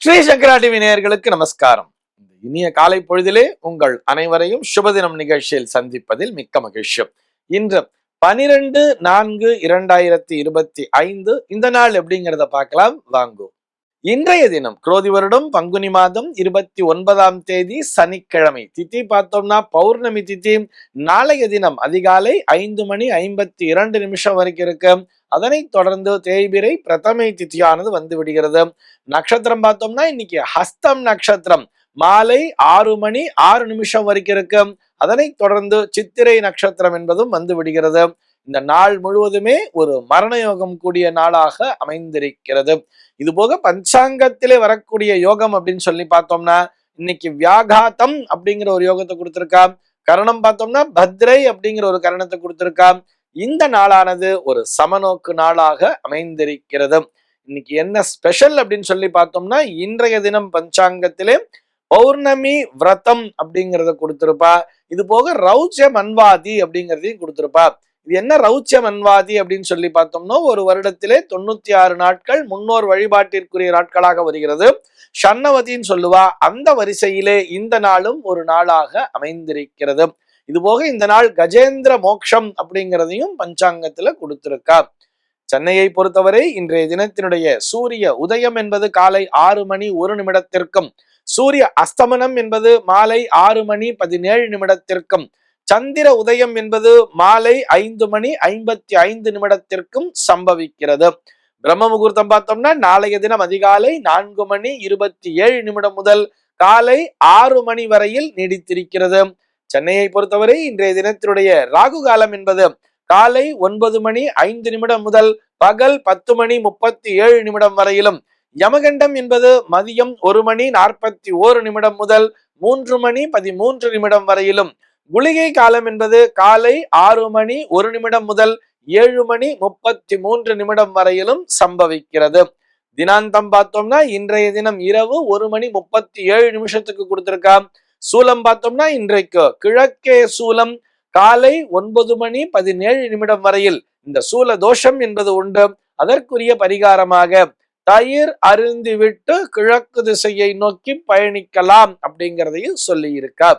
ஸ்ரீ சங்கரா TV நேயர்களுக்கு நமஸ்காரம். இனிய காலை பொழுதிலே உங்கள் அனைவரையும் சுபதினம் நிகழ்ச்சியில் சந்திப்பதில் மிக்க மகிழ்ச்சி. இன்று 12/4/2025 இந்த நாள் எப்படிங்கிறத பார்க்கலாம் வாங்கோ. இன்றைய தினம் குரோதி வருடம் பங்குனி மாதம் 29ஆம் தேதி சனிக்கிழமை. திதி பார்த்தோம்னா பௌர்ணமி திதி. நாளைய தினம் அதிகாலை 5:52 வரைக்கும் இருக்கு. அதனை தொடர்ந்து தேய்பிரை பிரதமை திதியானது வந்து விடுகிறது. நட்சத்திரம் பார்த்தோம்னா இன்னைக்கு ஹஸ்தம் நட்சத்திரம் மாலை 6:06 வரைக்கும் இருக்கு. அதனை தொடர்ந்து சித்திரை நட்சத்திரம் என்பதும் வந்து விடுகிறது. இந்த நாள் முழுவதுமே ஒரு மரண யோகம் கூடிய நாளாக அமைந்திருக்கிறது. இது போக பஞ்சாங்கத்திலே வரக்கூடிய யோகம் அப்படின்னு சொல்லி பார்த்தோம்னா இன்னைக்கு வியாகாத்தம் அப்படிங்கிற ஒரு யோகத்தை கொடுத்திருக்கா. கரணம் பார்த்தோம்னா பத்ரை அப்படிங்கிற ஒரு கரணத்தை கொடுத்திருக்கா. இந்த நாளானது ஒரு சமநோக்கு நாளாக அமைந்திருக்கிறது. இன்னைக்கு என்ன ஸ்பெஷல் அப்படின்னு சொல்லி பார்த்தோம்னா இன்றைய தினம் பஞ்சாங்கத்திலே பௌர்ணமி விரதம் அப்படிங்கிறத கொடுத்திருப்பா. இது போக ரௌச்ச மன்வாதி அப்படிங்கிறதையும் கொடுத்திருப்பா. இது என்ன ரௌச்ச மன்வாதி அப்படின்னு சொல்லி பார்த்தோம்னா ஒரு வருடத்திலே 96 நாட்கள் முன்னோர் வழிபாட்டிற்குரிய நாட்களாக வருகிறது. ஷண்ணவதின்னு சொல்லுவா. அந்த வரிசையிலே இந்த நாளும் ஒரு நாளாக அமைந்திருக்கிறது. இது போக இந்த நாள் கஜேந்திர மோக்ஷம் அப்படிங்கிறதையும் பஞ்சாங்கத்துல கொடுத்திருக்கா. சென்னையை பொறுத்தவரை இன்றைய தினத்தினுடைய சூரிய உதயம் என்பது காலை 6:01 சூரிய அஸ்தமனம் என்பது மாலை 6:17 சந்திர உதயம் என்பது மாலை 5:55 சம்பவிக்கிறது. பிரம்ம முகூர்த்தம் பார்த்தோம்னா நாளைய தினம் அதிகாலை 4:27 முதல் காலை 6 மணி வரையில் நீடித்திருக்கிறது. சென்னையை பொறுத்தவரை இன்றைய தினத்தினுடைய ராகு காலம் என்பது காலை 9:05 முதல் பகல் 10:37 வரையிலும், யமகண்டம் என்பது மதியம் 1:41 முதல் 3:13 வரையிலும், குளிகை காலம் என்பது காலை 6:01 முதல் 7:33 வரையிலும் சம்பவிக்கிறது. தினாந்தம் பார்த்தோம்னா இன்றைய தினம் இரவு 1:37 கொடுத்திருக்கா. சூலம் பார்த்தோம்னா இன்றைக்கு கிழக்கே சூலம் காலை 9:17 வரையில் இந்த சூல தோஷம் என்பது உண்டு. அதற்குரிய பரிகாரமாக தயிர் அருந்திவிட்டு கிழக்கு திசையை நோக்கி பயணிக்கலாம் அப்படிங்கிறதையும் சொல்லி இருக்கா.